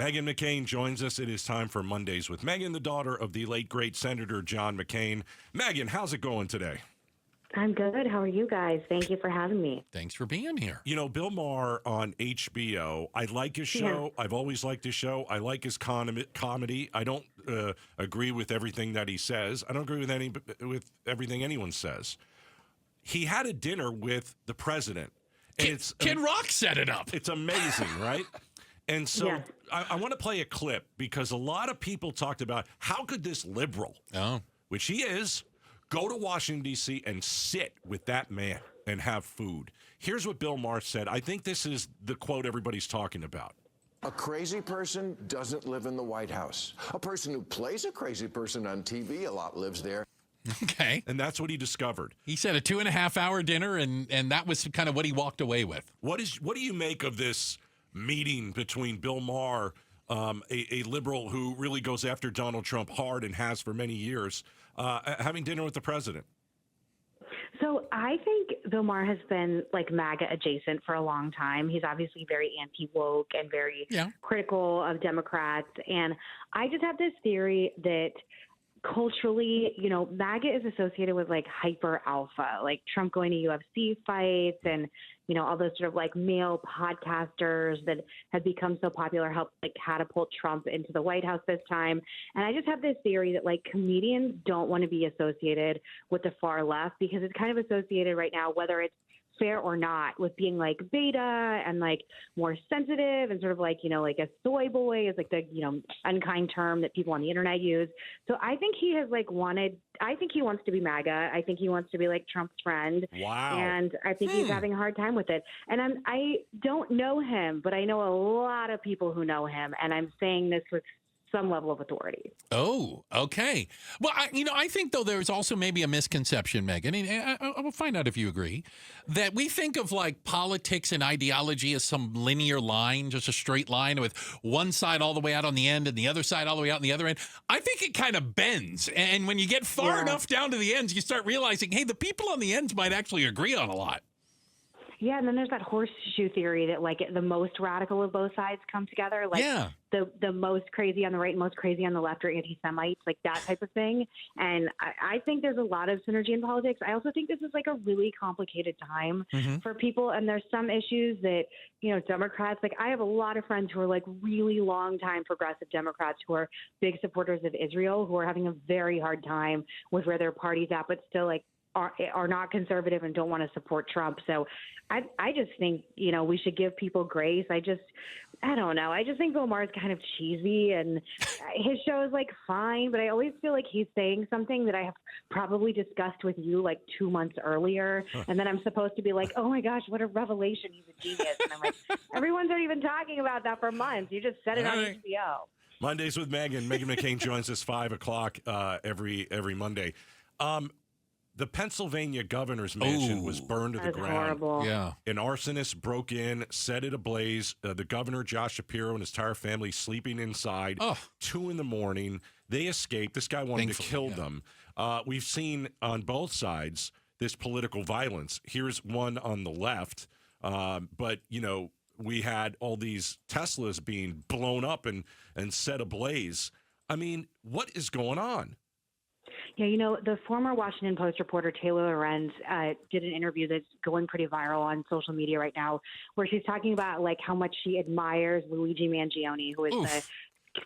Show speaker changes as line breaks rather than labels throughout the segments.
Meghan McCain joins us. It is time for Mondays with Meghan, the daughter of the late, great Senator John McCain. Meghan, how's it going today?
I'm good. How are you guys? Thank you for having me.
Thanks for being here.
You know, Bill Maher on HBO, I like his show.
Yeah.
I've always liked his show. I like his comedy. I don't agree with everything that he says. I don't agree with everything anyone says. He had a dinner with the president. And
Kid Rock set it up.
It's amazing, right? And so
Yeah.
I want to play a clip because a lot of people talked about how could this liberal, which he is, go to Washington, D.C. and sit with that man and have food. Here's what Bill Maher said. I think this is the quote everybody's talking about.
A crazy person doesn't live in the White House. A person who plays a crazy person on TV a lot lives there.
Okay.
And that's what he discovered.
He said a 2.5-hour dinner, and that was kind of what he walked away with.
What do you make of this meeting between Bill Maher, a liberal who really goes after Donald Trump hard and has for many years, having dinner with the president?
So I think Bill Maher has been like MAGA adjacent for a long time. He's obviously very anti-woke and very critical of Democrats. And I just have this theory that culturally, you know, MAGA is associated with like hyper alpha, like Trump going to UFC fights and, you know, all those sort of like male podcasters that have become so popular helped like catapult Trump into the White House this time. And I just have this theory that like comedians don't want to be associated with the far left because it's kind of associated right now, whether it's fair or not, with being like beta and like more sensitive and sort of like, you know, like a soy boy is like the, you know, unkind term that people on the internet use. So I think he has like I think he wants to be MAGA. I think he wants to be like Trump's friend.
Wow.
And I think he's having a hard time with it. And I don't know him, but I know a lot of people who know him. And I'm saying this with some level of authority.
Oh, okay. Well, I think, though, there's also maybe a misconception, Meghan, and I will find out if you agree, that we think of, like, politics and ideology as some linear line, just a straight line with one side all the way out on the end and the other side all the way out on the other end. I think it kind of bends. And when you get far enough down to the ends, you start realizing, hey, the people on the ends might actually agree on a lot.
Yeah, and then there's that horseshoe theory that like the most radical of both sides come together. Like the most crazy on the right and most crazy on the left are anti-Semites, like that type of thing. And I think there's a lot of synergy in politics. I also think this is like a really complicated time for people. And there's some issues that, you know, Democrats, like I have a lot of friends who are like really long time progressive Democrats who are big supporters of Israel, who are having a very hard time with where their party's at, but still like are not conservative and don't want to support Trump. So I just think, you know, we should give people grace. I don't know. I just think Bill Maher is kind of cheesy and his show is like fine, but I always feel like he's saying something that I have probably discussed with you like 2 months earlier. And then I'm supposed to be like, oh my gosh, what a revelation. He's a genius. And I'm like, everyone's already been talking about that for months. You just said it on HBO.
Mondays with Meghan. Meghan McCain joins us 5 o'clock every Monday. The Pennsylvania governor's mansion was burned to the ground.
Horrible.
Yeah.
An arsonist broke in, set it ablaze. The governor, Josh Shapiro, and his entire family sleeping inside. 2 a.m. They escaped. This guy wanted to kill them. We've seen on both sides this political violence. Here's one on the left. But, you know, we had all these Teslas being blown up and set ablaze. I mean, what is going on?
Yeah, you know, the former Washington Post reporter Taylor Lorenz did an interview that's going pretty viral on social media right now, where she's talking about like how much she admires Luigi Mangione, who is the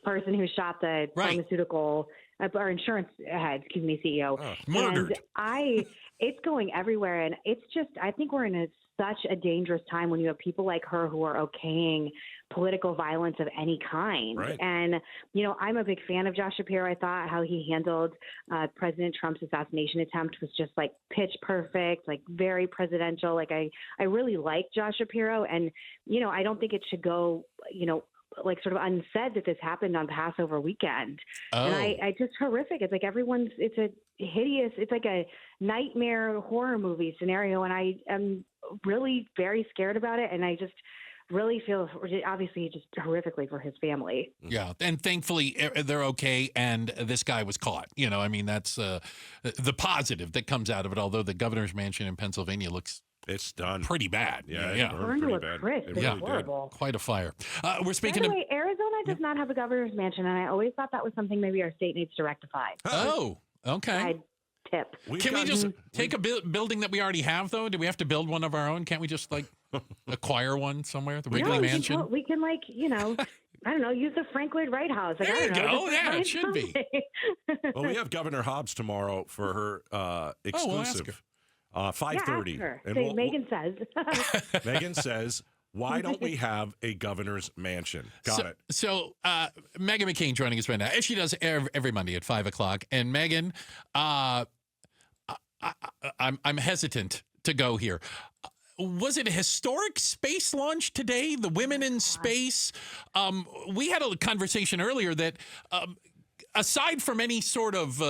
person who shot the pharmaceutical or insurance head, CEO.
Murdered.
And it's going everywhere, and it's just I think we're in such a dangerous time when you have people like her who are okaying political violence of any kind.
Right.
And, you know, I'm a big fan of Josh Shapiro. I thought how he handled President Trump's assassination attempt was just like pitch perfect, like very presidential. Like I really like Josh Shapiro. And, you know, I don't think it should go, you know, like sort of unsaid that this happened on Passover weekend. And I just horrific. It's like it's a hideous, it's like a nightmare horror movie scenario. And I am really very scared about it. And I just really feel obviously just horrifically for his family.
Yeah. And thankfully they're okay. And this guy was caught. You know, I mean, that's the positive that comes out of it. Although the governor's mansion in Pennsylvania looks
It's done.
Pretty bad.
Yeah.
Burned to a crisp. It's horrible.
Quite a fire. We're speaking
By the way, Arizona does not have a governor's mansion, and I always thought that was something maybe our state needs to rectify.
Oh, okay.
Tip.
Can we just take a building that we already have, though? Do we have to build one of our own? Can't we just, acquire one somewhere? The Wrigley Mansion?
We can, I don't know, use the Frank Lloyd Wright House.
There you go. Yeah, it should be.
Well, we have Governor Hobbs tomorrow for her exclusive. 5:30.
Yeah, Meghan says.
Meghan says, why don't we have a governor's mansion? Got it.
So, Meghan McCain joining us right now, as she does every Monday at 5 o'clock. And Meghan, I'm hesitant to go here. Was it a historic space launch today? The women in space? We had a conversation earlier that aside from any sort of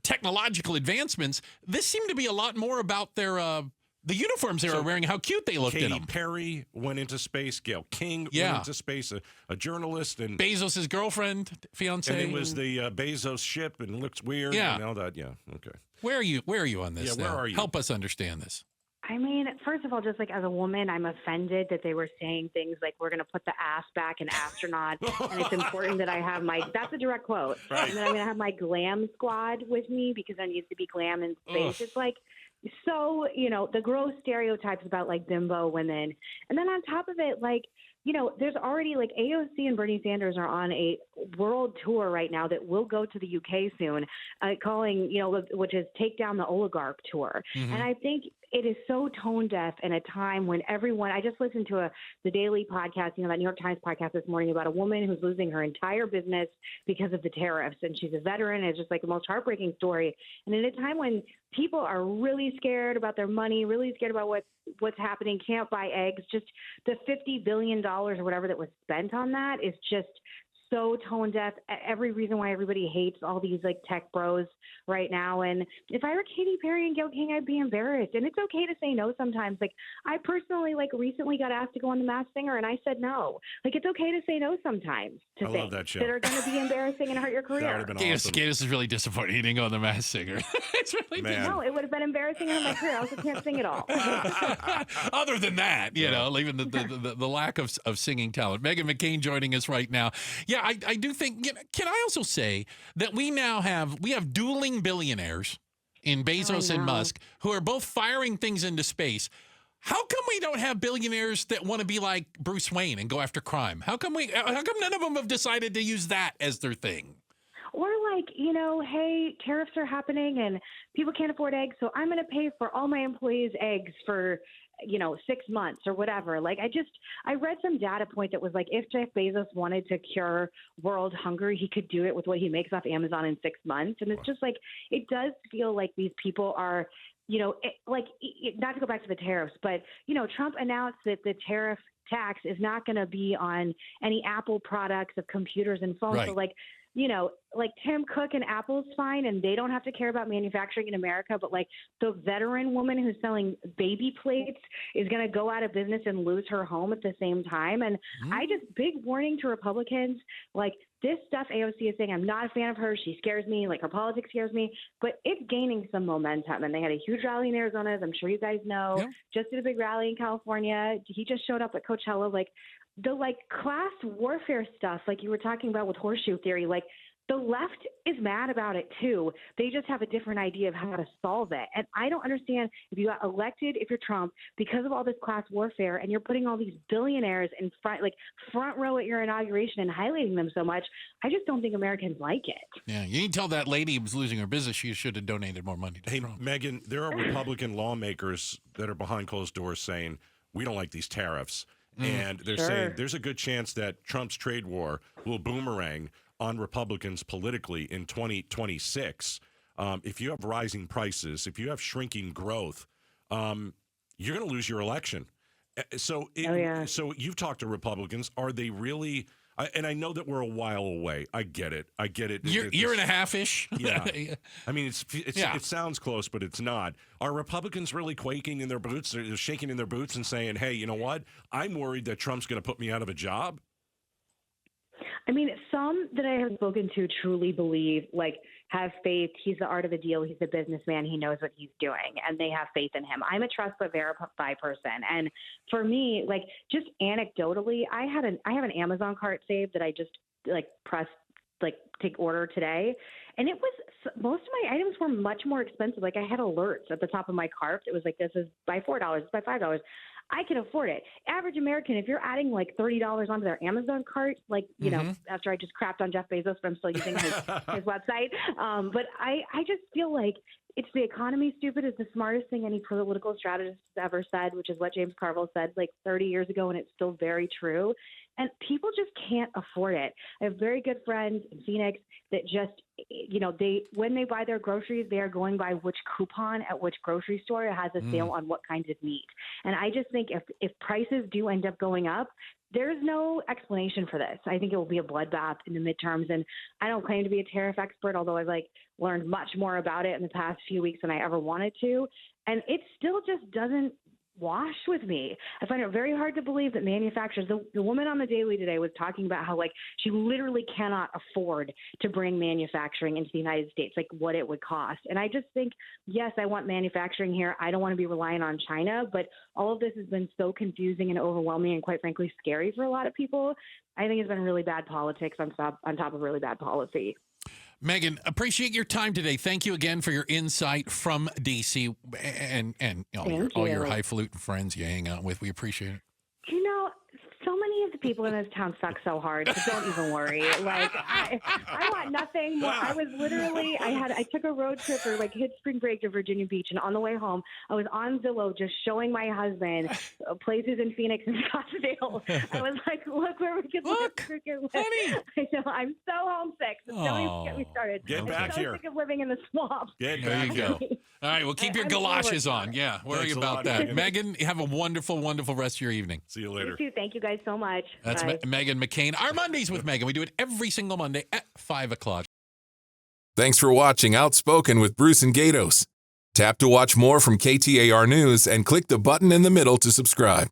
technological advancements, this seemed to be a lot more about their the uniforms they were wearing, how cute they looked in them.
Katy Perry went into space. Gayle King went into space. A journalist and
Bezos' girlfriend, fiance.
And it was the Bezos ship, and it looks weird.
Yeah.
And all that. Yeah. Okay.
Where are you on this?
Yeah. Where are you?
Help us understand this.
I mean, first of all, just as a woman, I'm offended that they were saying things like, we're going to put the ass back in astronaut, and it's important that I have that's a direct quote.
Right.
And then I'm going to have my glam squad with me because I need to be glam in space. It's so, the gross stereotypes about bimbo women. And then on top of it, there's already AOC and Bernie Sanders are on a world tour right now that will go to the UK soon, calling, which is Take Down the Oligarch tour. Mm-hmm. And I think it is so tone deaf in a time when I just listened to the Daily podcast, that New York Times podcast this morning about a woman who's losing her entire business because of the tariffs. And she's a veteran. It's just the most heartbreaking story. And in a time when people are really scared about their money, really scared about what's happening, can't buy eggs, just the $50 billion or whatever that was spent on that is just so tone deaf. Every reason why everybody hates all these tech bros right now. And if I were Katy Perry and Gayle King, I'd be embarrassed. And it's okay to say no sometimes. I personally recently got asked to go on The Masked Singer, and I said no. It's okay to say no sometimes to things that are going to be embarrassing and hurt your career.
That would have been awesome.
Gaydos is really disappointed he didn't go on The Masked Singer. It's really
Man.
No, it would have been embarrassing in my career. I also can't sing at all.
Other than that, even the lack of singing talent. Meghan McCain joining us right now. Yeah, I do think. Can I also say that we have dueling billionaires in Bezos and Musk who are both firing things into space. How come we don't have billionaires that want to be like Bruce Wayne and go after crime? How come none of them have decided to use that as their thing?
Or hey, tariffs are happening and people can't afford eggs, so I'm going to pay for all my employees' eggs for 6 months or whatever. I read some data point that was if Jeff Bezos wanted to cure world hunger, he could do it with what he makes off Amazon in 6 months. And it's just it does feel like these people are, not to go back to the tariffs, but, Trump announced that the tariff tax is not going to be on any Apple products of computers and phones.
Right.
So Tim Cook and Apple's fine, and they don't have to care about manufacturing in America. But the veteran woman who's selling baby plates is going to go out of business and lose her home at the same time. And big warning to Republicans, this stuff AOC is saying, I'm not a fan of her. She scares me. Her politics scares me. But it's gaining some momentum. And they had a huge rally in Arizona, as I'm sure you guys know. Yeah. Just did a big rally in California. He just showed up at Coachella. The class warfare stuff, you were talking about with horseshoe theory, the left is mad about it too. They just have a different idea of how to solve it. And I don't understand if you got elected, if you're Trump, because of all this class warfare, and you're putting all these billionaires in front row at your inauguration and highlighting them so much. I just don't think Americans like it.
Yeah, you can tell that lady who was losing her business, she should have donated more money to Trump.
Meghan, there are Republican lawmakers that are behind closed doors saying, we don't like these tariffs. And they're saying there's a good chance that Trump's trade war will boomerang on Republicans politically in 2026. If you have rising prices, if you have shrinking growth, you're going to lose your election. So you've talked to Republicans. Are they really? And I know that we're a while away. I get it.
Year and a half-ish.
Yeah. I mean, it sounds close, but it's not. Are Republicans really quaking in their boots? They're shaking in their boots and saying, hey, you know what? I'm worried that Trump's going to put me out of a job.
I mean, some that I have spoken to truly believe, have faith. He's the art of the deal. He's a businessman. He knows what he's doing, and they have faith in him. I'm a trust but verify person. And for me, just anecdotally, I have an Amazon cart saved that I just pressed, take order today. And it was, most of my items were much more expensive. I had alerts at the top of my cart. It was this is by $4, it's by $5. I can afford it. Average American, if you're adding $30 onto their Amazon cart, after I just crapped on Jeff Bezos, but I'm still using his website. But I just feel like it's the economy, stupid, is the smartest thing any political strategist has ever said, which is what James Carville said 30 years ago, and it's still very true. And people just can't afford it. I have very good friends in Phoenix that just, when they buy their groceries, they are going by which coupon at which grocery store has a sale on what kinds of meat. And I just think if prices do end up going up, there's no explanation for this. I think it will be a bloodbath in the midterms. And I don't claim to be a tariff expert, although I've learned much more about it in the past few weeks than I ever wanted to. And it still just doesn't wash with me. I find it very hard to believe that manufacturers, the woman on the Daily today was talking about how she literally cannot afford to bring manufacturing into the United States, what it would cost. And I just think, yes, I want manufacturing here. I don't want to be relying on China, but all of this has been so confusing and overwhelming and quite frankly scary for a lot of people. I think it's been really bad politics on top of really bad policy.
Meghan, appreciate your time today. Thank you again for your insight from D.C. and all your highfalutin friends you hang out with. We appreciate it.
So many of the people in this town suck so hard, so don't even worry. I want nothing more. I was literally, I took a road trip or hit spring break to Virginia Beach, and on the way home, I was on Zillow just showing my husband places in Phoenix and Scottsdale. I was look where we could live.
Honey.
I know, I'm so homesick. So don't even get me started.
Get back
I'm so
here.
sick of living in the swamp.
There you go. All right, well, keep your galoshes on. Yeah, worry about that. Meghan, have a wonderful, wonderful rest of your evening.
See you later.
You too. Thank you guys so much.
That's Meghan McCain. Our Mondays with Meghan. We do it every single Monday at 5 o'clock.
Thanks for watching Outspoken with Bruce and Gaydos. Tap to watch more from KTAR News and click the button in the middle to subscribe.